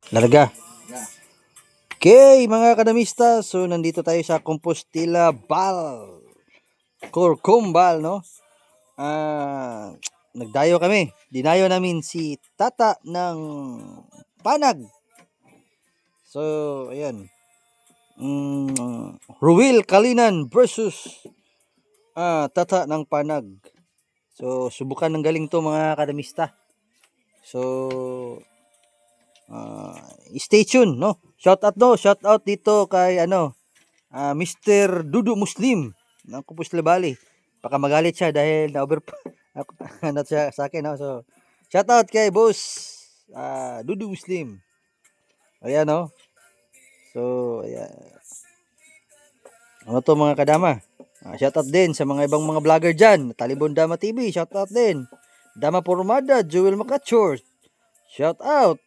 Larga. Okay, mga kadamista. So, nandito tayo sa Compostela Bal. Corcombal, no? Nagdayo kami. Dinayo namin si Tata ng Panag. So, ayan. Ruel Kalinan versus Tata ng Panag. So, subukan ng galing to mga kadamista. So, stay tuned, no? Shout out dito kay Mr. Dudu Muslim ng Compostela Valley. Baka magalit siya dahil na-over ano siya sa akin, no? So, shout out kay boss Dudu Muslim. Ayan, no? So, ayan. Ano to mga kadama? Shout out din sa mga ibang mga vlogger dyan. Talibon Dama TV, shout out din. Dama Pormada, Joel Macachor, shout out.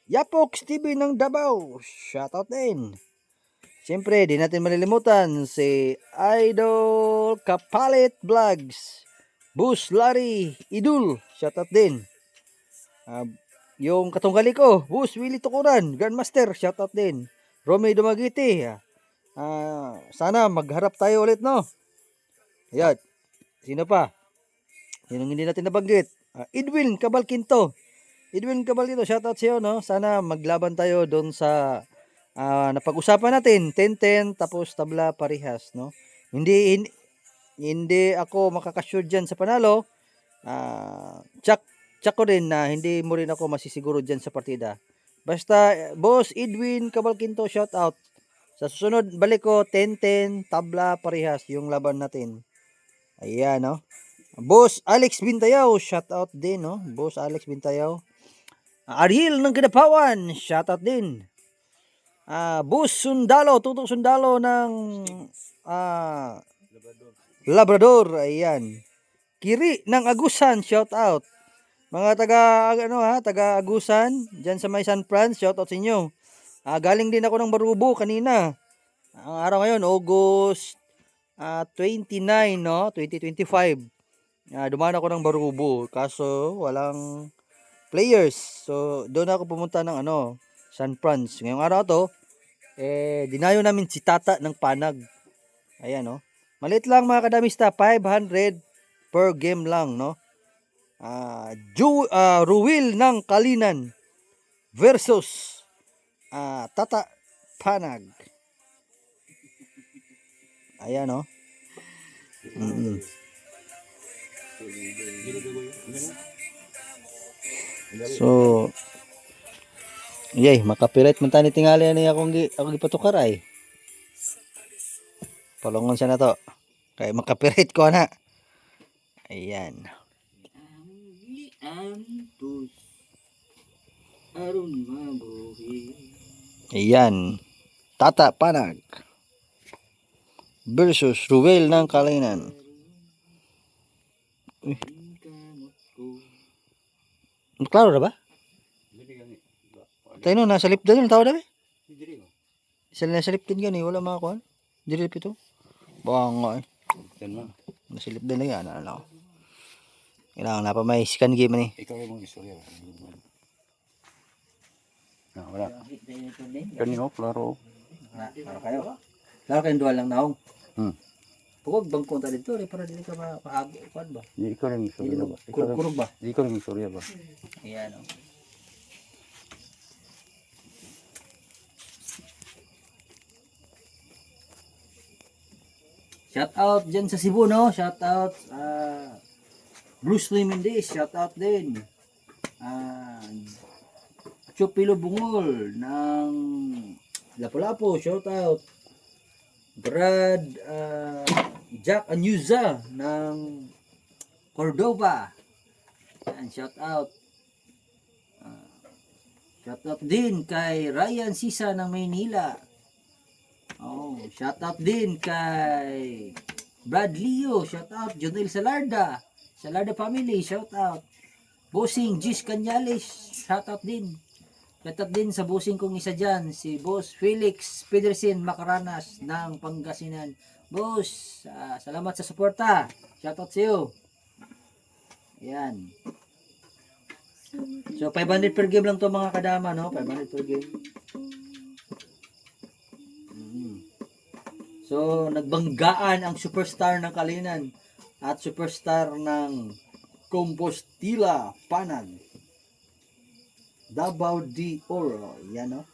Yapox TV ng Davao, shout out din. Siyempre, di natin malilimutan si Idol Kapalit Vlogs, Bus Larry Idul, shout out din. Yung katunggali ko, Bus Willie Tukuran, Grandmaster, shout out din. Romy Dumagiti, sana magharap tayo ulit, no? Ayan, sino pa? Sinong hindi natin nabanggit? Edwin Cabalquinto, shout out sa'yo, no? Sana maglaban tayo doon sa napag-usapan natin 10-10 tapos tabla parehas, no? Hindi ako makakasure diyan sa panalo. Check ko rin na hindi mo rin ako masisiguro diyan sa partida. Basta Boss Edwin Cabalquinto, shout out. Sa susunod balik ko 10-10 tabla parehas yung laban natin. Ayan, no? Boss Alex Bintayaw, shout out din, no? Boss Alex Bintayaw. Ariel ng Kinapawan, shout out din. Bus Sundalo, Tutok Sundalo ng Labrador, ayan. Kiri ng Agusan, shout out. Mga taga Agusan, diyan sa may San Fran, shout out sa inyo. Galing din ako ng Barubo kanina. Ang araw ngayon, August 29, no? 2025. Dumaan ako ng Barubo, kaso walang players. So, doon ako pumunta ng San Franz. Ngayong araw to, dinayo namin si Tata ng Panag. Ayan, no? Maliit lang mga kadamista, 500 per game lang, no? Ruel ng Kalinan versus Tata Panag. Ayan, no? So, yay, makapirit man tani tingali ani akong gipatukar ay. Palungon siya na to. Kay makapirit ko na. Ayan. Ayan. Tata Panag versus Ruel ng Kalinan. Klaro na ba? Tayo no, nasa lip din yung tao na ba? Isa na nasa lip din gani, wala mga kuhan. Dirip ito. Banga eh. Nasa lip din na yan, ano. Kailangan na pa may scan game ni. Ikaw yung mga istorya. Wala. Kanino, klaro. Klaro kayo. Klaro kayong dual lang naong. Pugod bang konta dito, para dili ka maagi, kuhan ba? Di ikaw yung istorya ba? Kurog ba? Di ikaw yung istorya ba? Ayan, o. Shout out dyan sa Cebu, no? Shout out Bruce Lee Mendez, shout out din. Chupilo Bungol ng Lapu-Lapu, shout out. Brad Jack Anyuza ng Cordova, and shout out. Shout out din kay Ryan Sisa ng Maynila. Shout out din kay Brad Leo, shout out. Jonel Salarda family, shout out. Bossing Gis Canyales, shout out din. Shout out din sa bossing kong isa dyan, si Boss Felix Pedersen Macaranas ng Pangasinan. Boss, salamat sa suporta. Shout out sa iyo. Ayan. So 500 per game lang to mga kadama, no? 500 per game. So nagbanggaan ang superstar ng Kalinan at superstar ng Compostela Panag. Davao de Oro. Yan, no?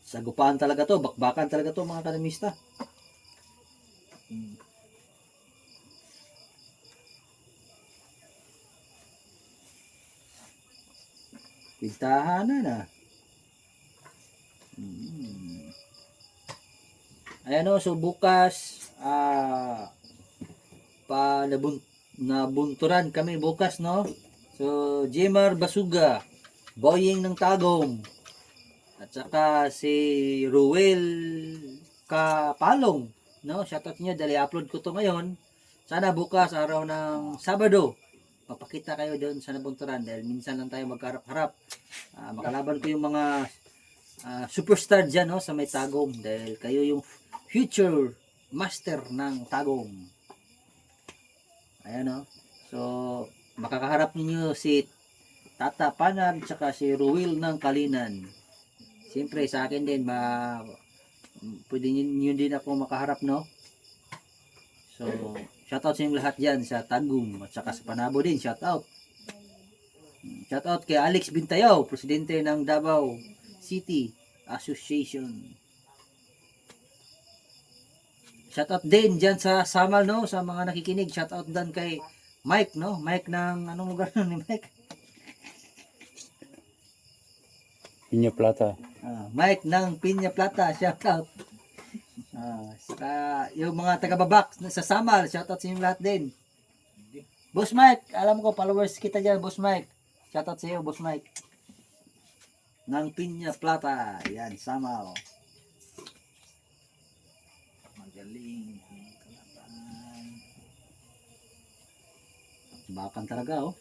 Sagupaan talaga to, bakbakan talaga to mga kanamista. Pintahanan na. Ayan, o, so bukas nabunturan kami bukas, no? So Jemar Basuga, Boying ng Tagum, at saka si Ruel Kapalong, no? Shoutout niyo dahil upload ko to ngayon. Sana bukas araw ng Sabado magpakita kayo doon sa nabunturan dahil minsan lang tayo magkaharap-harap. Makalaban ko yung mga superstar dyan, no, sa may Tagum dahil kayo yung future master ng Tagum. Ayan, no. So makakaharap niyo si Tata Panag tsaka si Ruel ng Kalinan. Siyempre sa akin din pwede nyo din ako makaharap, no. So shoutout sa inyong lahat dyan sa Tagum at saka sa Panabo din, shoutout. Shoutout kay Alex Bintayaw, presidente ng Davao City Association. Shoutout din dyan sa Samal, no, sa mga nakikinig. Shoutout din kay Mike, no, Mike ng anong lugar ni Mike? Pinya Plata. Mike ng Pinya Plata, shoutout. Saka yung mga taga-babak sa Samal, shoutout sa inyong lahat din. Boss Mike, alam ko followers kita dyan, Boss Mike. Shoutout sa iyo, Boss Mike. Ng Pinya Plata, yan, Samal. Magaling ang kalaban. Bakan talaga, oh.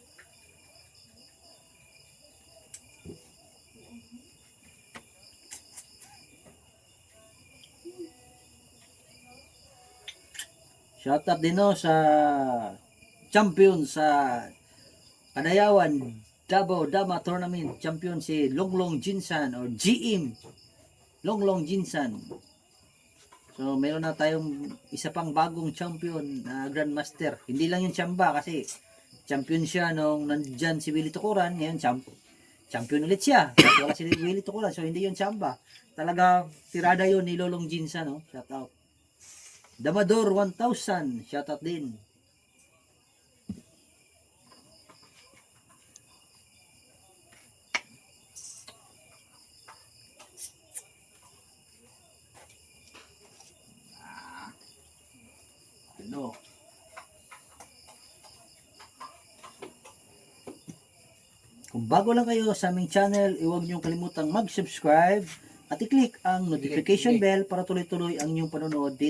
Shoutout din, no, sa champion sa Kadayawan Davao Dama Tournament, champion si Longlong Jinsan or GM Longlong Jinsan. So meron na tayong isa pang bagong champion na Grandmaster. Hindi lang yung Chamba kasi champion siya nung nandyan si Willie Tukuran. Ngayon champion ulit siya. Kasi wala si Willie Tukuran, so hindi yung Chamba. Talaga tirada yun ni Lolong Jinsan, no? Shoutout. Damador 1000, shoutout din. Ano? Kung bago lang kayo sa aming channel, huwag niyong kalimutang mag-subscribe at i-click ang notification bell para tuloy-tuloy ang inyong panonood dito